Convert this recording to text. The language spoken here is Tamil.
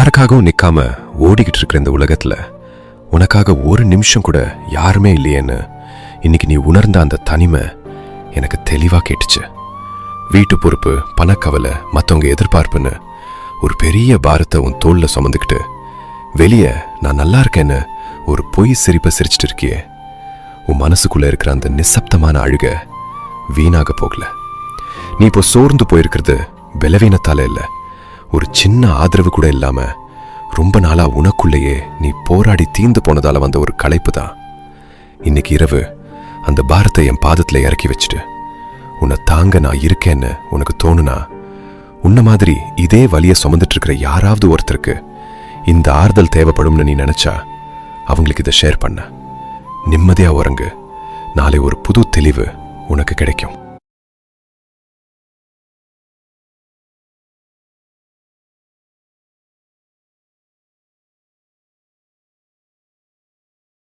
யாருக்காகவும் நிக்காம ஓடிக்கிட்டு இருக்கிற இந்த உலகத்துல உனக்காக ஒரு நிமிஷம் கூட யாருமே இல்லையேன்னு இன்னைக்கு நீ உணர்ந்த அந்த தனிமை எனக்கு தெளிவா கேட்டுச்சு. வீட்டு பொறுப்பு, பணக்கவலை, மற்றவங்க எதிர்பார்ப்புன்னு ஒரு பெரிய பாரத்தை உன் தோல்ல சுமந்துக்கிட்டு வெளியே நான் நல்லா இருக்கேன்னு ஒரு பொய் சிரிப்பை சிரிச்சிட்டு இருக்கியே, உன் மனசுக்குள்ள இருக்கிற அந்த நிசப்தமான அழுக வீணாக போகல. நீ இப்போ சோர்ந்து போயிருக்கிறது பலவீனத்தால இல்ல, ஒரு சின்ன ஆதரவு கூட இல்லாம ரொம்ப நாளா உனக்குள்ளேயே நீ போராடி தீந்து போனதால வந்த ஒரு களைப்பு தான். இன்னைக்கு இரவு அந்த பாரத்தை என் பாதத்துல இறக்கி வச்சுட்டு உன்னை தாங்க நான் இருக்கேன்னு உனக்கு தோணுனா, உன்ன மாதிரி இதே வலிய சுமந்துட்டு இருக்கிற யாராவது ஒருத்தருக்கு இந்த ஆறுதல் தேவைப்படும்னு நீ நினைச்சா அவங்களுக்கு இதை ஷேர் பண்ண. நிம்மதியா உறங்கு. நாளை ஒரு புது தெளிவு உனக்கு கிடைக்கும்.